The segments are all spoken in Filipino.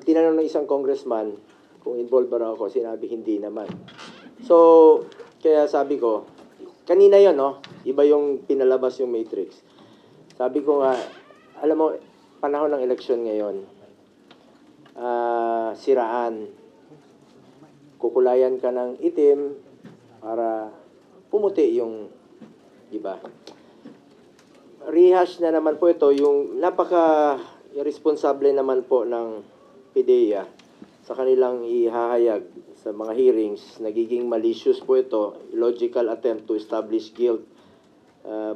tinanong ng isang congressman kung involved ba raw ako, sinabi hindi naman. So, kaya sabi ko, kanina yon, no? Iba yung pinalabas yung matrix. Sabi ko nga, alam mo, panahon ng eleksyon ngayon, siraan. Kukulayan ka ng itim para pumuti yung iba. Rehash na naman po ito, yung napaka-irresponsible naman po ng PIDEA sa kanilang ihahayag sa mga hearings. Nagiging malicious po ito, illogical attempt to establish guilt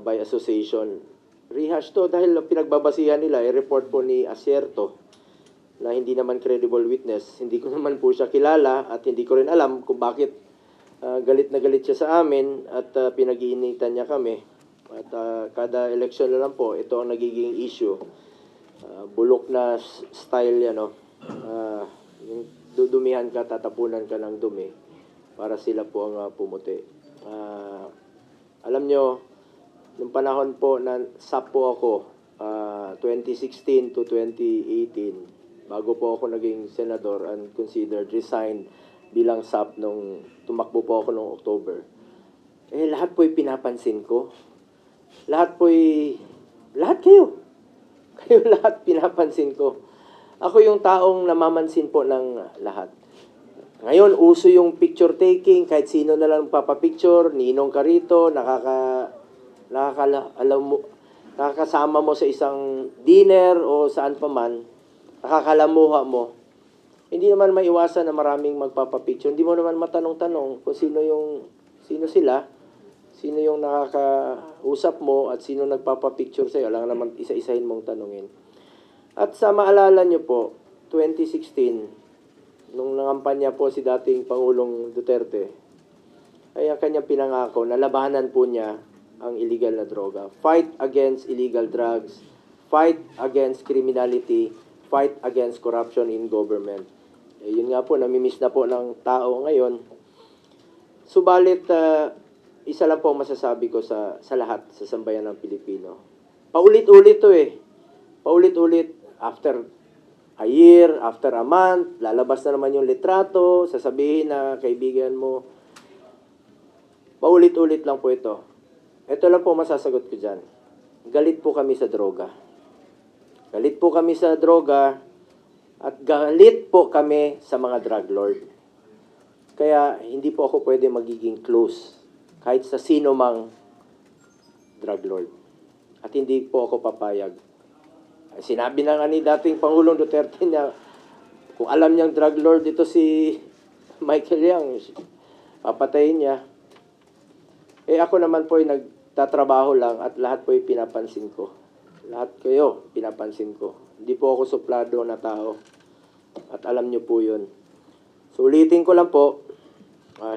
by association. Rehash to dahil pinagbabasihan nila, report po ni Asierto na hindi naman credible witness. Hindi ko naman po siya kilala at hindi ko rin alam kung bakit galit na galit siya sa amin at pinag-iinitan niya kami. At kada election na lang po, ito ang nagiging issue. Bulok na style yan, no? Yung dudumihan ka, tatapunan ka ng dumi para sila po ang pumuti. Alam nyo, nung panahon po na SAP po ako, 2016 to 2018, bago po ako naging senador and considered resigned bilang SAP nung tumakbo po ako noong October, lahat po'y pinapansin ko. Lahat kayo. Kayo lahat pinapansin ko. Ako yung taong namamansin po ng lahat. Ngayon, uso yung picture taking, kahit sino na lang papapicture, ninong ka rito, nakakasama mo sa isang dinner o saan pa man, nakakalamuha mo. Hindi naman maiwasan na maraming magpapapicture. Hindi mo naman matanong-tanong kung sino sila, sino yung nakakausap mo at sino nagpapapicture sa'yo. Alam naman, isa-isahin mong tanungin. At sa maalala nyo po, 2016, nung nangampanya po si dating Pangulong Duterte, ay ang kanyang pinangako na labanan po niya ang illegal na droga. Fight against illegal drugs, fight against criminality, fight against corruption in government. Yun nga po, namimiss na po ng tao ngayon. Subalit, isa lang po masasabi ko sa lahat, sa sambayan ng Pilipino. Paulit-ulit to Paulit-ulit, after a year, after a month, lalabas na naman yung litrato, sasabihin na kaibigan mo. Paulit-ulit lang po ito. Ito lang po masasagot ko dyan. Galit po kami sa droga. Galit po kami sa droga at galit po kami sa mga drug lord. Kaya hindi po ako pwede magiging close kahit sa sino mang drug lord. At hindi po ako papayag. Sinabi na nga ni dating Pangulong Duterte niya, kung alam niyang drug lord ito si Michael Yang, papatayin niya. Ako naman po ay nagtatrabaho lang at lahat po ay pinapansin ko. Lahat kayo pinapansin ko. Hindi po ako suplado na tao. At alam niyo po yun. So ulitin ko lang po,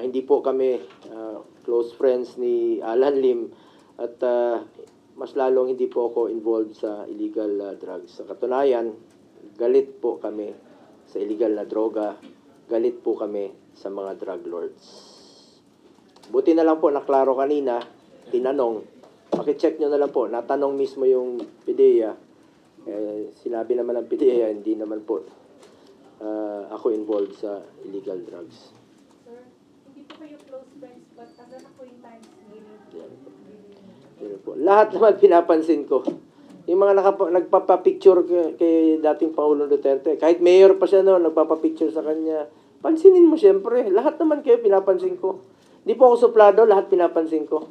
hindi po kami close friends ni Alan Lim at mas lalong hindi po ako involved sa illegal drugs. Sa katunayan, galit po kami sa illegal na droga, galit po kami sa mga drug lords. Buti na lang po, naklaro kanina, tinanong, pakicheck nyo na lang po, natanong mismo yung PIDEA, sinabi naman ng PIDEA, hindi naman po ako involved sa illegal drugs. Sir, hindi po kayo close friends, but tagal na po yung times Lahat naman pinapansin ko. Yung mga nagpapapicture kay dating Pangulong Duterte, kahit mayor pa siya noon, nagpapapicture sa kanya, pansinin mo siyempre. Lahat naman kayo pinapansin ko. Hindi po ako suplado, lahat pinapansin ko.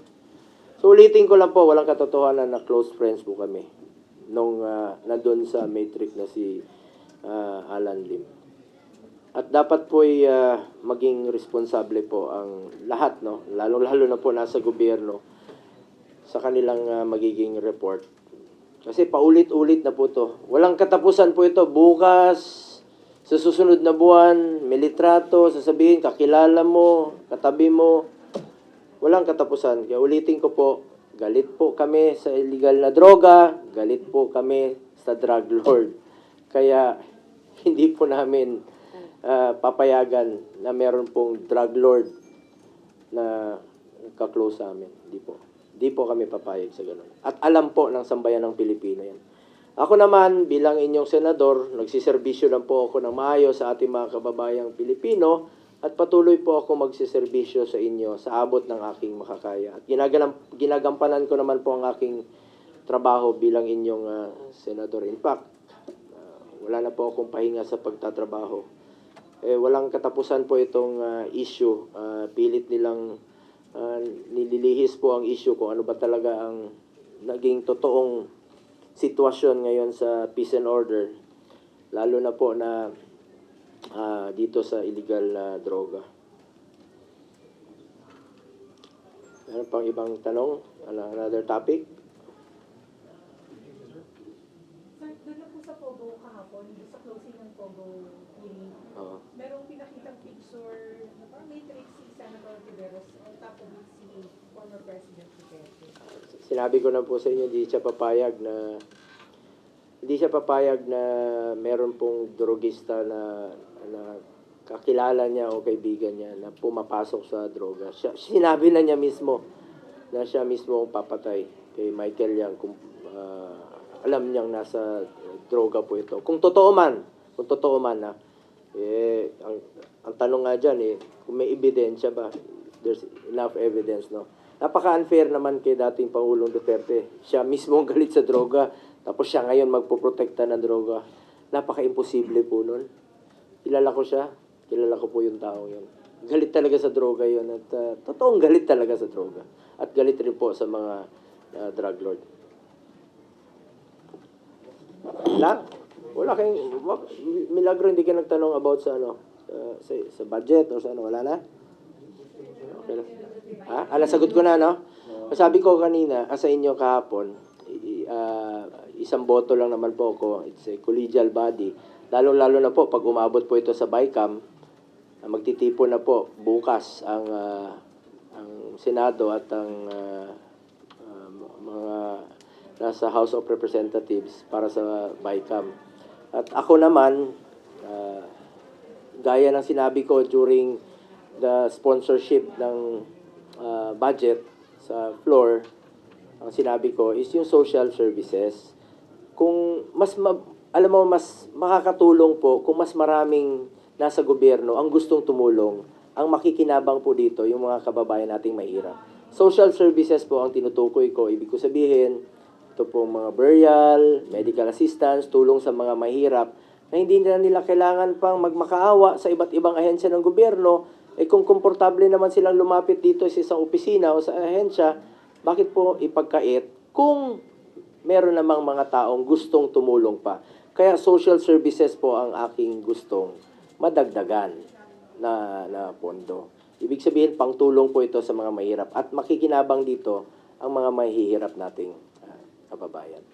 So ulitin ko lang po, walang katotohanan na close friends po kami nung nandun sa matrix na si Alan Lim. At dapat po maging responsable po ang lahat, no? Lalo na po nasa gobyerno sa kanilang magiging report. Kasi paulit-ulit na po to. Walang katapusan po ito. Bukas, sa susunod na buwan, may litrato, sasabihin, kakilala mo, katabi mo. Walang katapusan. Kaya ulitin ko po, galit po kami sa illegal na droga, galit po kami sa drug lord. Kaya hindi po namin papayagan na meron pong drug lord na ka-close sa amin. Hindi po kami papayag sa ganun. At alam po ng sambayan ng Pilipino yan. Ako naman, bilang inyong senador, nagsiservisyo lang po ako ng maayos sa ating mga kababayang Pilipino at patuloy po ako magsiservisyo sa inyo sa abot ng aking makakaya. At ginagampanan ko naman po ang aking trabaho bilang inyong senador. In fact, wala na po akong pahinga sa pagtatrabaho. Walang katapusan po itong issue. Pilit nilang nililihis po ang issue kung ano ba talaga ang naging totoong sitwasyon ngayon sa peace and order, lalo na po na dito sa illegal na droga. Meron pang ibang tanong? Another topic? Sir, doon na po sa Pogo kahapon, doon sa closing ng Pogo hearing, Oo. merong pinakitang picture na parang matrix si Senator Tiveros on top of it si former President Duterte. Sinabi ko na po sa inyo, hindi siya papayag na meron pong drogista na kakilala niya o kaibigan niya na pumapasok sa droga. Sinabi na niya mismo na siya mismo ang papatay kay Michael Yang kung alam niyang nasa droga po ito. Kung totoo man na, ang tanong nga dyan kung may ebidensya ba? There's enough evidence, no? Napaka-unfair naman kay dating Pangulong Duterte. Siya mismo ang galit sa droga, tapos siya ngayon magpoprotekta ng droga. Napaka-imposible po nun. Kilala ko siya, kilala ko po yung tao yun. Galit talaga sa droga yun at totoong galit talaga sa droga. At galit rin po sa mga drug lord. Wala kayong, milagro hindi ka nagtanong about sa sa budget o sa wala na? Okay lang. Sagot ko na, no? Sabi ko kanina, sa inyo kahapon, isang boto lang naman po ako. It's a collegial body. Lalo-lalo na po, pag umabot po ito sa BICAM, magtitipon na po bukas ang Senado at ang mga nasa House of Representatives para sa BICAM. At ako naman, gaya ng sinabi ko during the sponsorship ng budget sa floor, ang sinabi ko is yung social services. Kung alam mo, mas makakatulong po kung mas maraming nasa gobyerno ang gustong tumulong, ang makikinabang po dito yung mga kababayan nating mahirap. Social services po ang tinutukoy ko. Ibig ko sabihin, ito po mga burial, medical assistance, tulong sa mga mahirap na hindi na nila kailangan pang magmakaawa sa iba't ibang ahensya ng gobyerno. Kung komportable naman silang lumapit dito sa isang opisina o sa ahensya, bakit po ipagkait kung meron namang mga taong gustong tumulong pa? Kaya social services po ang aking gustong madagdagan na pondo. Ibig sabihin, pangtulong po ito sa mga mahirap at makikinabang dito ang mga mahihirap nating kababayan.